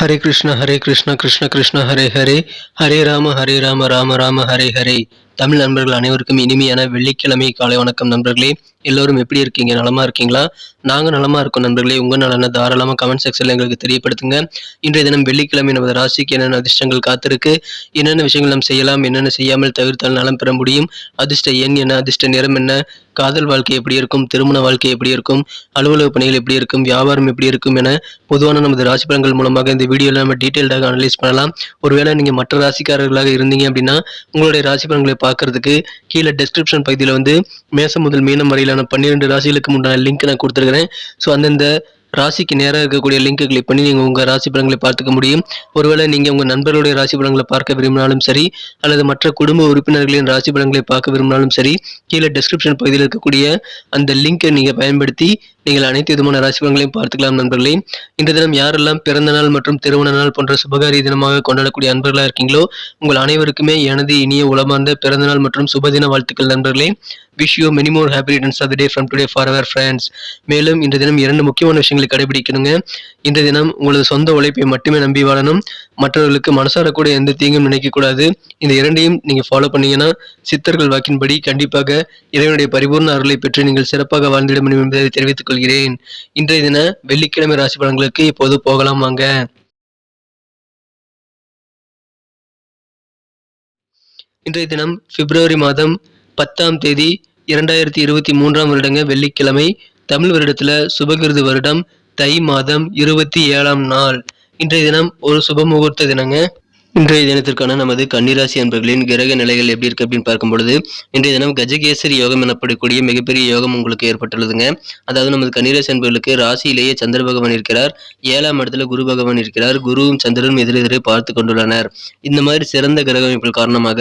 ஹரே கிருஷ்ண கிருஷ்ண கிருஷ்ண ஹரே ஹரே, ஹரே ராம ராம ராம ஹரே ஹரே. தமிழ் நண்பர்கள் அனைவருக்கும் இனிமையான வெள்ளிக்கிழமை காலை வணக்கம் நண்பர்களே. எல்லோரும் எப்படி இருக்கீங்க? நலமா இருக்கீங்களா? நாங்க நலமா இருக்கோம் நண்பர்களே. உங்க நலனை தாராளமா கமெண்ட் செக்ஷன்ல எங்களுக்கு தெரியப்படுத்துங்க. இன்றைய தினம் வெள்ளிக்கிழமை நமது ராசிக்கு என்னென்ன அதிர்ஷ்டங்கள் காத்திருக்கு, என்னென்ன விஷயங்கள் நாம் செய்யலாம், என்னென்ன செய்யாமல் தவிர்த்தால் நலம் பெற முடியும், அதிர்ஷ்ட எண் என்ன, அதிர்ஷ்ட நிறம் என்ன, காதல் வாழ்க்கை எப்படி இருக்கும், திருமண வாழ்க்கை எப்படி இருக்கும், அலுவலக பணிகள் எப்படி இருக்கும், வியாபாரம் எப்படி இருக்கும் என பொதுவான நமது ராசி பலன்கள் மூலமாக இந்த வீடியோவில் நம்ம டீட்டெயில்டாக அனலைஸ் பண்ணலாம். ஒருவேளை நீங்கள் மற்ற ராசிக்காரர்களாக இருந்தீங்க அப்படின்னா உங்களுடைய ராசி பலன்களை பார்க்கறதுக்கு கீழே டெஸ்கிரிப்ஷன் பகுதியில் மேசம் முதல் மீனம் வரையிலான 12 ராசிகளுக்கு முன்னாடி லிங்க் நான் கொடுத்துருக்கிறேன். ஸோ அந்தந்த ராசிக்கு நேராக இருக்கக்கூடிய லிங்கை கிளிக் பண்ணி நீங்கள் உங்கள் ராசி பலன்களை பார்த்துக்க முடியும். ஒருவேளை நீங்கள் உங்கள் நண்பர்களுடைய ராசி பலன்களை பார்க்க விரும்பினாலும் சரி, அல்லது மற்ற குடும்ப உறுப்பினர்களின் ராசி பலன்களை பார்க்க விரும்பினாலும் சரி, கீழே டெஸ்கிரிப்ஷன் பகுதியில் இருக்கக்கூடிய அந்த லிங்கை நீங்கள் பயன்படுத்தி நீங்கள் அனைத்து விதமான ராசி பலன்களையும் பார்த்துக்கலாம் நண்பர்களே. இந்த தினம் யாரெல்லாம் பிறந்த நாள் மற்றும் திருமண நாள் போன்ற சுபகாரிய தினமாக கொண்டாடக்கூடிய அன்பர்களாக இருக்கீங்களோ உங்கள் அனைவருக்குமே எனது இனிய உளமார்ந்த பிறந்த நாள் மற்றும் சுபதின வாழ்த்துக்கள் நண்பர்களே. Wish you many more happy returns of the day from today for our friends. மேலும் இந்த தினம் 2 முக்கியமான விஷயங்களை கடைபிடிக்கணுங்க. இந்த தினம் உங்களது சொந்த உழைப்பை மட்டுமே நம்பி வாழணும். மற்றவர்களுக்கு மனசார கூட எந்த தீங்கும் நினைக்கக்கூடாது. இந்த 2ஐயும் நீங்கள் ஃபாலோ பண்ணீங்கன்னா சித்தர்கள் வாக்கின்படி கண்டிப்பாக இறைவனுடைய பரிபூர்ண அருளை பெற்று நீங்கள் சிறப்பாக வாழ்ந்திட முடியும் என்பதை தெரிவித்துக் கொள்கிறேன். இன்றைய தின வெள்ளிக்கிழமை ராசி பலன்களுக்கு இப்போது போகலாம் வாங்க. இன்றைய தினம் பிப்ரவரி மாதம் 10ஆம் தேதி 2023ஆம் வருடங்க வெள்ளிக்கிழமை. தமிழ் வருடத்துல சுபகிருது வருடம் தை மாதம் 27ஆம் நாள். இன்றைய தினம் ஒரு சுப முகூர்த்த தினங்க. இன்றைய தினத்திற்கான நமது கன்னிராசி அன்பர்களின் கிரக நிலைகள் எப்படி இருக்கு அப்படின்னு பார்க்கும் பொழுது இன்றைய தினம் கஜகேசரி யோகம் எனப்படக்கூடிய மிகப்பெரிய யோகம் உங்களுக்கு ஏற்பட்டுள்ளதுங்க. அதாவது நமது கன்னிராசி அன்பர்களுக்கு ராசியிலேயே சந்திர பகவான் இருக்கிறார், 7ஆம் இடத்துல குரு பகவான் இருக்கிறார், குருவும் சந்திரனும் எதிரெதிரே பார்த்து கொண்டுள்ளனர். இந்த மாதிரி சிறந்த கிரக அமைப்புகள் காரணமாக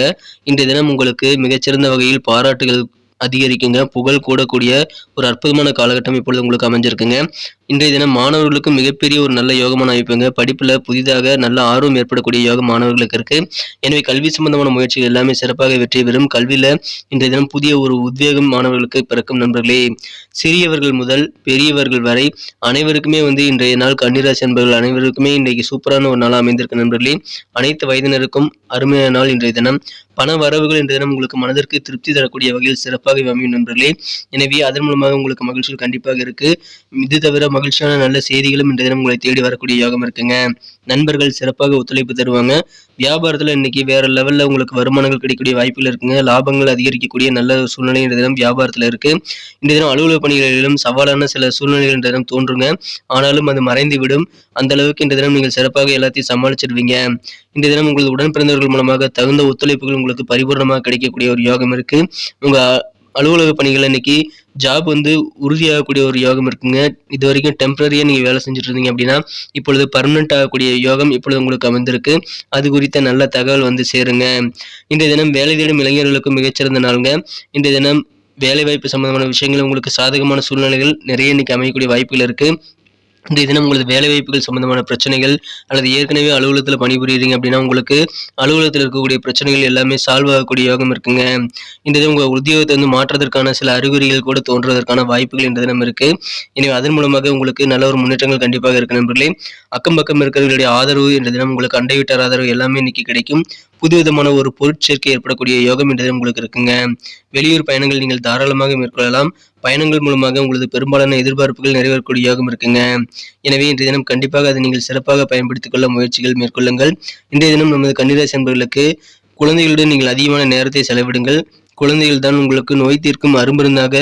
இன்றைய தினம் உங்களுக்கு மிகச்சிறந்த வகையில் பாராட்டுகள் அதிகரிக்குங்க, புகழ் கூடக்கூடிய ஒரு அற்புதமான காலகட்டம் இப்பொழுது உங்களுக்கு அமைஞ்சிருக்குங்க. இன்றைய தினம் மாணவர்களுக்கு மிகப்பெரிய ஒரு நல்ல யோகமான அமைப்புங்க. படிப்புல புதிதாக நல்ல ஆர்வம் ஏற்படக்கூடிய யோகம் மாணவர்களுக்கு இருக்கு. எனவே கல்வி சம்பந்தமான முயற்சிகள் எல்லாமே சிறப்பாக வெற்றி பெறும். கல்வியில இன்றைய தினம் புதிய ஒரு உத்வேகம் மாணவர்களுக்கு பிறக்கும் நண்பர்களே. சிறியவர்கள் முதல் பெரியவர்கள் வரை அனைவருக்குமே இன்றைய நாள் கன்னிராசி என்பவர்கள் அனைவருக்குமே இன்றைக்கு சூப்பரான ஒரு நாள் அமைந்திருக்கு நண்பர்களே. அனைத்து வயதினருக்கும் அருமையான நாள் இன்றைய தினம். பண வரவுகள் இன்றைய தினம் உங்களுக்கு மனதிற்கு திருப்தி தரக்கூடிய வகையில் சிறப்பாக அமையும் நண்பர்களே. எனவே அதன் மூலமாக உங்களுக்கு மகிழ்ச்சிகள் கண்டிப்பாக இருக்கு. இது தவிர மகிழ்ச்சியான நல்ல செய்திகளும் இன்றைய தினம் உங்களை தேடி வரக்கூடிய யோகம் இருக்குங்க. நண்பர்கள் சிறப்பாக ஒத்துழைப்பு தருவாங்க. வியாபாரத்துல இன்னைக்கு வேற லெவல்ல உங்களுக்கு வருமானங்கள் கிடைக்கக்கூடிய வாய்ப்புகள் இருக்குங்க. லாபங்கள் அதிகரிக்கக்கூடிய நல்ல சூழ்நிலை இன்றைய தினம் வியாபாரத்துல இருக்கு. இன்றைய தினம் அலுவலக பணிகளிலும் சவாலான சில சூழ்நிலைகள் இன்றைய தினம் தோன்றுங்க. ஆனாலும் அது மறைந்து விடும். அந்த அளவுக்கு இன்றைய தினம் நீங்கள் சிறப்பாக எல்லாத்தையும் சமாளிச்சிடுவீங்க. இன்றைய தினம் உங்களது உடன் பிறந்தவர்கள் மூலமாக தகுந்த ஒத்துழைப்புகள் உங்களுக்கு பரிபூர்ணமாக கிடைக்கக்கூடிய ஒரு யோகம் இருக்கு. உங்க அலுவலக பணிகள் இன்னைக்கு ஜாப் உறுதியாகக்கூடிய ஒரு யோகம் இருக்குங்க. இது வரைக்கும் டெம்பரரியா நீங்க வேலை செஞ்சுட்டு இருந்தீங்க அப்படின்னா இப்பொழுது பர்மனெண்ட் ஆகக்கூடிய யோகம் இப்பொழுது உங்களுக்கு அமைந்திருக்கு. அது குறித்த நல்ல தகவல் சேருங்க. இன்றைய தினம் வேலை தேடும் இளைஞர்களுக்கு மிகச்சிறந்த நாளுங்க. இன்றைய தினம் வேலைவாய்ப்பு சம்பந்தமான விஷயங்கள் உங்களுக்கு சாதகமான சூழ்நிலைகள் நிறைய இன்னைக்கு அமையக்கூடிய வாய்ப்புகள் இருக்கு. இன்றைய தினம் உங்களது வேலை வாய்ப்புகள் சம்பந்தமான பிரச்சனைகள் அல்லது ஏற்கனவே அலுவலகத்தில் பணிபுரியுறீங்க அப்படின்னா உங்களுக்கு அலுவலகத்தில் இருக்கக்கூடிய பிரச்சனைகள் எல்லாமே சால்வ் ஆகக்கூடிய யோகம் இருக்குங்க. இந்த தினம் உங்கள் உத்தியோகத்தை மாற்றுவதற்கான சில அறிகுறிகள் கூட தோன்றுவதற்கான வாய்ப்புகள் இந்த தினம் இருக்கு. எனவே அதன் மூலமாக உங்களுக்கு நல்ல ஒரு முன்னேற்றங்கள் கண்டிப்பாக இருக்கு நண்பர்களே. அக்கம் பக்கம் இருக்கிறவர்களுடைய ஆதரவு இந்த தினம் உங்களுக்கு அண்டை வீட்டார் ஆதரவு எல்லாமே இன்னைக்கு கிடைக்கும். புதுவிதமான ஒரு பொருட்சேர்க்கை ஏற்படக்கூடிய யோகம் இந்த தினம் உங்களுக்கு இருக்குங்க. வெளியூர் பயணங்கள் நீங்கள் தாராளமாக மேற்கொள்ளலாம். பயணங்கள் மூலமாக உங்களது பெரும்பாலான எதிர்பார்ப்புகள் நிறைவேறக்கூடிய யோகம் இருக்குங்க. எனவே இன்றைய தினம் கண்டிப்பாக அதை நீங்கள் சிறப்பாக பயன்படுத்திக் கொள்ள முயற்சிகள் மேற்கொள்ளுங்கள். இன்றைய தினம் நமது கன்னிராசி என்பவர்களுக்கு குழந்தைகளுடன் நீங்கள் அதிகமான நேரத்தை செலவிடுங்கள். குழந்தைகள் தான் உங்களுக்கு நோய் தீர்க்கும் அருமருந்தாக.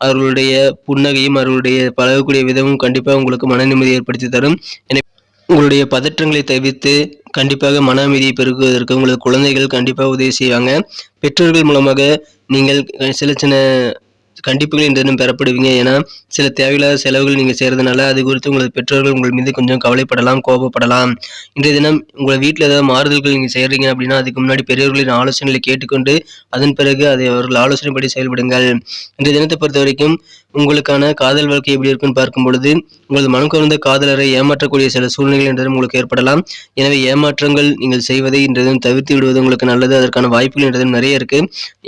அவர்களுடைய புன்னகையும் அவர்களுடைய பழகக்கூடிய விதமும் கண்டிப்பாக உங்களுக்கு மன நிம்மதி ஏற்படுத்தி தரும். எனவே உங்களுடைய பதற்றங்களை தவிர்த்து கண்டிப்பாக மன அமைதியை பெருக்குவதற்கு உங்களது குழந்தைகள் கண்டிப்பாக உதவி செய்வாங்க. பெற்றோர்கள் மூலமாக நீங்கள் சின்ன கண்டிப்புகள் இன்றைய தினம் பெறப்படுவீங்க. ஏன்னா சில தேவையில்லாத செலவுகள் நீங்கள் செய்கிறதுனால அது குறித்து உங்களது பெற்றோர்கள் உங்கள் மீது கொஞ்சம் கவலைப்படலாம், கோபப்படலாம். இன்றைய தினம் உங்கள் வீட்டில் ஏதாவது மாறுதல்கள் நீங்கள் செய்கிறீங்க அப்படின்னா அதுக்கு முன்னாடி பெரியவர்களின் ஆலோசனைகளை கேட்டுக்கொண்டு அதன் பிறகு அதை அவர்கள் ஆலோசனைப்படி செயல்படுங்கள். இன்றைய தினத்தை பொறுத்த வரைக்கும் உங்களுக்கான காதல் வாழ்க்கை எப்படி இருக்குன்னு பார்க்கும் பொழுது, உங்களது மனம் கவர்ந்த காதலரை ஏமாற்றக்கூடிய சில சூழ்நிலைகள் என்றதும் உங்களுக்கு ஏற்படலாம். எனவே ஏமாற்றங்கள் நீங்கள் செய்வதை இன்றதும் தவிர்த்து விடுவது உங்களுக்கு நல்லது. அதற்கான வாய்ப்புகள் என்றதும் நிறைய இருக்கு.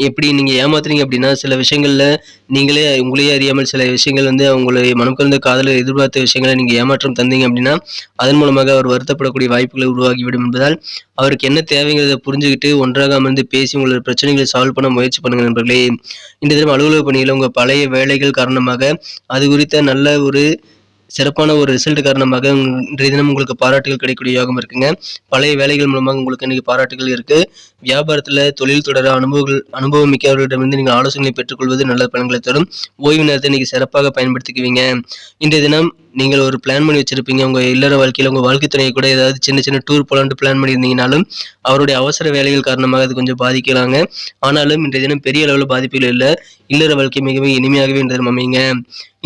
எப்படி நீங்க ஏமாத்துறீங்க அப்படின்னா, சில விஷயங்கள்ல நீங்களே உங்களையே அறியாமல் சில விஷயங்கள் உங்களை மனம் கவர்ந்த காதலர் எதிர்பார்த்த விஷயங்களை நீங்க ஏமாற்றம் தந்தீங்க அப்படின்னா, அதன் மூலமாக அவர் வருத்தப்படக்கூடிய வாய்ப்புகளை உருவாகிவிடும் என்பதால், அவருக்கு என்ன தேவைங்கிறத புரிஞ்சுகிட்டு ஒன்றாக அமர்ந்து பேசி உங்களோட பிரச்சனைகளை சால்வ் பண்ண முயற்சி பண்ணுங்க நண்பர்களே. இன்றைய தினம் அலுவலக பணியில உங்க பழைய வேலைகள் காரணமாக அது குறித்த நல்ல ஒரு சிறப்பான ஒரு ரிசல்ட் காரணமாக இன்றைய தினம் உங்களுக்கு பாராட்டுகள் கிடைக்கக்கூடிய யோகம் இருக்குங்க. பழைய வேலைகள் மூலமாக உங்களுக்கு இன்னைக்கு பாராட்டுகள் இருக்கு. வியாபாரத்துல தொழில் தொடர அனுபவம் மிக்கவர்களிடமிருந்து நீங்கள் ஆலோசனை பெற்றுக்கொள்வது நல்ல பலன்களை தரும். ஓய்வு நேரத்தை இன்னைக்கு சிறப்பாக பயன்படுத்திக்குவீங்க. இன்றைய தினம் நீங்கள் ஒரு பிளான் பண்ணி வச்சிருப்பீங்க. உங்க இல்லற வாழ்க்கையில உங்க வாழ்க்கை துணையை கூட ஏதாவது சின்ன சின்ன டூர் போலான்னு பிளான் பண்ணியிருந்தீங்கனாலும் அவருடைய அவசர வேலைகள் காரணமாக அது கொஞ்சம் பாதிக்கலாங்க. ஆனாலும் இன்றைய தினம் பெரிய அளவில் பாதிப்புகள் இல்லை. இல்லற வாழ்க்கை மிகவும் இனிமையாகவே இன்றைய தினம் அமைங்க.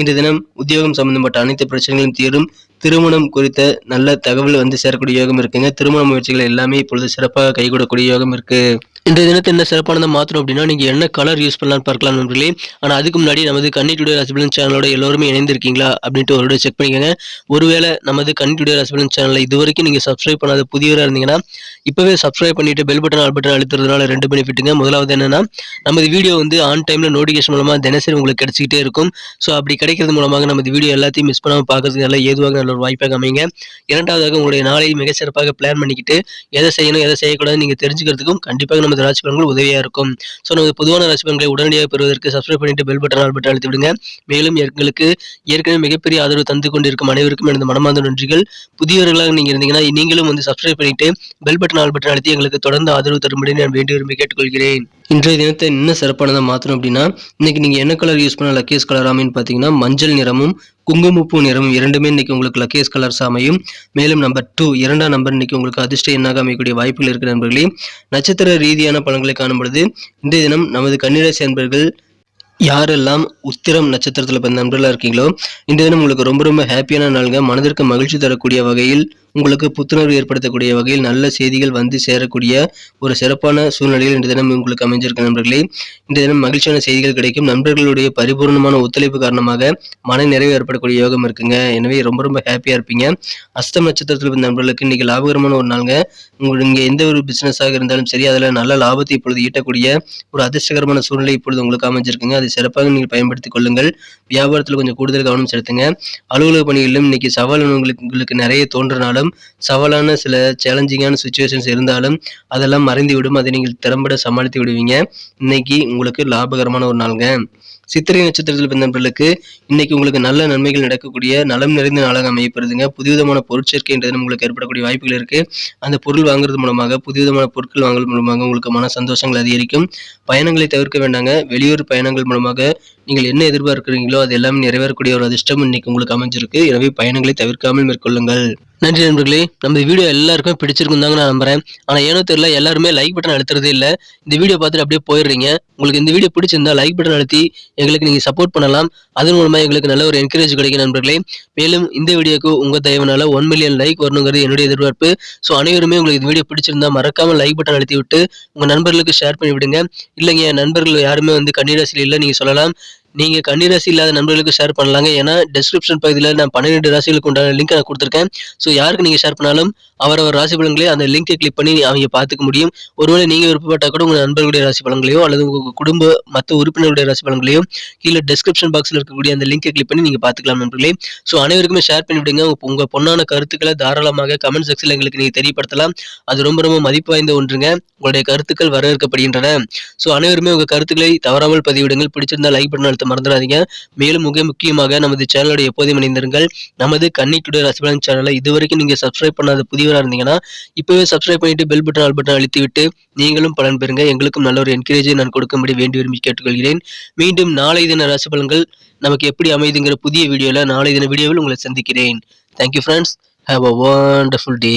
இன்றைய தினம் உத்தியோகம் சம்பந்தப்பட்ட அனைத்து பிரச்சனைகளும் தீரும். திருமணம் குறித்த நல்ல தகவல் சேரக்கூடிய யோகம் இருக்குங்க. திருமண முயற்சிகள் எல்லாமே இப்பொழுது சிறப்பாக கைகூடக்கூடிய யோகம் இருக்கு. இன்றைய தினத்தை என்ன சிறப்பானதை மாற்றணும் அப்படின்னா, நீங்க என்ன கலர் யூஸ் பண்ணலாம்னு பார்க்கலாம் நண்பர்களே. ஆனா அதுக்கு முன்னாடி நமது கன்னி டுடே ராசி பலன் சேனலோட எல்லோருமே இணைந்திருக்கீங்களா அப்படின்ட்டு ஒரு செக் பண்ணிக்கோங்க. ஒருவேளை நமது கன்னி டுடே ராசி பலன் சேனலை இதுவரைக்கும் நீங்க சப்ஸ்கிரைப் பண்ணாத புதியவராக இருந்தீங்கன்னா இப்பவே சப்ஸ்கிரைப் பண்ணிட்டு பெல் பட்டன் ஆல் பட்டன் அழுத்துறதுனால 2 பெனிஃபிட்டுங்க. முதலாவது என்னன்னா, நமது வீடியோ ஆன் டைம்ல நோட்டிஃபிகேஷன் மூலமா தினசரி உங்களுக்கு கிடைச்சிக்கிட்டே இருக்கும். ஸோ அப்படி கிடைக்கிறது மூலமாக நமது வீடியோ எல்லாத்தையும் மிஸ் பண்ணாமல் பார்க்கறதுக்கு நல்ல ஏதுவாக நல்ல ஒரு வாய்ப்பாக அமைங்க. இரண்டாவதாக உங்களுடைய நாளை மிக சிறப்பாக பிளான் பண்ணிக்கிட்டு எதை செய்யணும் எதை செய்யக்கூடாது நீங்க தெரிஞ்சுக்கிறதுக்கும் கண்டிப்பாக நமது ராசி பலன்கள் உதவியா இருக்கும். ஸோ நமது பொதுவான ராசி பலன்களை உடனடியாக பெறுவதற்கு சப்ஸ்கிரைப் பண்ணிட்டு பெல் பட்டன் ஆல் பட்டன் அழுத்தி விடுங்க. மேலும் எங்களுக்கு ஏற்கனவே மிகப்பெரிய ஆதரவு தந்து கொண்டிருக்கும் அனைவருக்கும் எனது மனமார்ந்த நன்றிகள். புதியவர்களாக நீங்க இருந்தீங்கன்னா நீங்களும் சப்ஸ்கிரைப் பண்ணிட்டு பெல் பட்டன் ஆல் பட்டன் அழுத்தி எங்களுக்கு தொடர்ந்து ஆதரவு தரும்படி நான் வேண்டி விரும்பி கேட்டுக்கொள்கிறேன். இன்றைய தினத்தை இன்னும் சிறப்பானதை மாற்றணும் அப்படின்னா, இன்னைக்கு நீங்க என்ன கலர் யூஸ் பண்ண லக்கேஸ் கலர் அமைன்னு பார்த்தீங்கன்னா, மஞ்சள் நிறமும் குங்குமப்பூ நிறமும் இரண்டுமே இன்னைக்கு உங்களுக்கு லக்கேஸ் கலர்ஸ் அமையும். மேலும் நம்பர் 2 2ஆம் நம்பர் இன்னைக்கு உங்களுக்கு அதிர்ஷ்ட எண்ணாக அமையக்கூடிய வாய்ப்புகள் இருக்கு நண்பர்களே. நட்சத்திர ரீதியான பலன்களை காணும் பொழுது இன்றைய தினம் நமது கன்னிராசி அன்பர்கள் யாரெல்லாம் உத்திரம் நட்சத்திரத்தில் பிறந்த நண்பர்களாக இருக்கீங்களோ இன்றைய தினம் உங்களுக்கு ரொம்ப ரொம்ப ஹாப்பியான நாளுங்க. மனதிற்கு மகிழ்ச்சி தரக்கூடிய வகையில் உங்களுக்கு புத்துணர்வு ஏற்படுத்தக்கூடிய வகையில் நல்ல செய்திகள் சேரக்கூடிய ஒரு சிறப்பான சூழ்நிலையில் இன்றைய தினம் உங்களுக்கு அமைஞ்சிருக்கு நண்பர்களே. இன்றைய தினம் மகிழ்ச்சியான செய்திகள் கிடைக்கும். நண்பர்களுடைய பரிபூர்ணமான ஒத்துழைப்பு காரணமாக மன நிறைவு ஏற்படக்கூடிய யோகம் இருக்குங்க. எனவே ரொம்ப ரொம்ப ஹாப்பியா இருப்பீங்க. அஸ்தம் நட்சத்திரத்தில் பிறந்த நண்பர்களுக்கு இன்னைக்கு லாபகரமான ஒரு நாளுங்க. நீங்க எந்த ஒரு பிசினஸாக இருந்தாலும் சரி அதுல நல்ல லாபத்தை இப்பொழுது ஈட்டக்கூடிய ஒரு அதிர்ஷ்டகரமான சூழ்நிலை இப்பொழுது உங்களுக்கு அமைஞ்சிருக்குங்க. அதை சிறப்பாக நீங்கள் பயன்படுத்திக் கொள்ளுங்கள். வியாபாரத்தில் கொஞ்சம் கூடுதல் கவனம் செலுத்துங்க. அலுவலக பணிகளிலும் இன்னைக்கு சவால் உங்களுக்கு நிறைய தோன்றினாலும் சவாலான சில சேலஞ்சிங்கான சுச்சுவேஷன்ஸ் இருந்தாலும் அதெல்லாம் மறைந்துவிடும். அதை நீங்கள் திறம்பட சமாளித்து விடுவீங்க. இன்னைக்கு உங்களுக்கு லாபகரமான ஒரு நாளுங்க. சித்திரை நட்சத்திரத்தில் பிறந்தவர்களுக்கு இன்னைக்கு உங்களுக்கு நல்ல நன்மைகள் நடக்கக்கூடிய நலம் நிறைந்த நாளாக அமையப்படுதுங்க. புதுவிதமான பொருட்சேர்க்கை என்றது உங்களுக்கு ஏற்படக்கூடிய வாய்ப்புகள் இருக்கு. அந்த பொருள் வாங்குறது மூலமாக புதுவிதமான பொருட்கள் வாங்குறது மூலமாக உங்களுக்கு மன சந்தோஷங்கள் அதிகரிக்கும். பயணங்களை தவிர்க்க வேண்டாங்க. வெளியூர் பயணங்கள் மூலமாக நீங்கள் என்ன எதிர்பார்க்கிறீங்களோ அது எல்லாமே நிறைவேறக்கூடிய ஒரு அதிர்ஷ்டம் இன்னைக்கு உங்களுக்கு அமைஞ்சிருக்கு. எனவே பயணங்களை தவிர்க்காமல் மேற்கொள்ளுங்கள். நன்றி நண்பர்களே. நம்ம வீடியோ எல்லாருக்கும் பிடிச்சிருக்கும் தாங்க நான் நம்புறேன். ஆனா ஏனோ தெரியல எல்லாருமே லைக் பட்டன் அழுத்துறதே இல்லை. இந்த வீடியோ பார்த்துட்டு அப்படியே போயிடுறீங்க. உங்களுக்கு இந்த வீடியோ பிடிச்சிருந்தா லைக் பட்டன் அழுத்தி எங்களுக்கு நீங்க சப்போர்ட் பண்ணலாம். அதன் மூலமா எங்களுக்கு நல்ல ஒரு என்கரேஜ் கிடைக்கும் நண்பர்களே. மேலும் இந்த வீடியோக்கு உங்க தயவுனால 1 மில்லியன் லைக் வரணுங்கிறது என்னுடைய எதிர்பார்ப்பு. ஸோ அனைவருமே உங்களுக்கு இந்த வீடியோ பிடிச்சிருந்தா மறக்காம லைக் பட்டன் அழுத்தி விட்டு உங்க நண்பர்களுக்கு ஷேர் பண்ணி விடுங்க. இல்லைங்க நண்பர்கள் யாருமே கன்னிராசியில் இல்லை நீங்க சொல்லலாம். நீங்க கன்னிராசி இல்லாத நண்பர்களுக்கு ஷேர் பண்ணலாங்க. ஏன்னா டிஸ்கிரிப்ஷன் பகுதியில் நான் 12 ராசிகளுக்கு உண்டான லிங்க் நான் கொடுத்துருக்கேன். ஸோ யாருக்கு நீங்க ஷேர் பண்ணாலும் அவரவர் ராசி பலன்களே அந்த லிங்கை கிளிக் பண்ணி அவங்க பார்த்துக்க முடியும். ஒருவேளை நீங்க விருப்பப்பட்டா கூட உங்க நண்பர்களுடைய ராசி பலன்களையோ அல்லது உங்க குடும்ப மற்ற உறுப்பினர்களுடைய ராசி பலன்களையோ கீழே டிஸ்கிரிப்ஷன் பாக்ஸ்ல இருக்கக்கூடிய அந்த லிங்கை கிளிக் பண்ணி நீங்க பார்த்துக்கலாம் நண்பர்களே. ஸோ அனைவருக்குமே ஷேர் பண்ணி விடுங்க. உங்க பொண்ணான கருத்துக்களை தாராளமாக கமெண்ட் செக்ஷன்ல எங்களுக்கு நீங்க தெரியப்படுத்தலாம். அது ரொம்ப ரொம்ப மதிப்பு வாய்ந்த ஒன்றுங்க. உங்களுடைய கருத்துக்கள் வரவேற்கப்படுகின்றன. ஸோ அனைவருமே உங்க கருத்துக்களை தவறாமல் பதிவிடுங்கள். பிடிச்சிருந்தா லைக் பட்டன் அழுத்த மறந்துடாதீங்க. மேலும் மிக முக்கியமாக நமது சேனலோட எப்போதும் இணைந்திருங்கள். நமது கன்னி டுடே ராசி பலன் சேனலை இதுவரைக்கும் நீங்க சப்ஸ்கிரைப் பண்ணாத புதியவராக இருந்தீங்கன்னா இப்பவே சப்ஸ்கிரைப் பண்ணிட்டு பெல் பட்டன் ஆல் பட்டன் அழுத்தி விட்டு நீங்களும் பலன் பெறுங்க. எங்களுக்கும் நல்ல ஒரு என்கரேஜை நான் கொடுக்கும்படி வேண்டி விரும்பி கேட்டுக்கொள்கிறேன். மீண்டும் நாளை தின ராசி பலன்கள் நமக்கு எப்படி அமைதுங்கிற புதிய வீடியோல நாளை தின வீடியோவில் உங்களை சந்திக்கிறேன். Thank you friends. Have a wonderful day.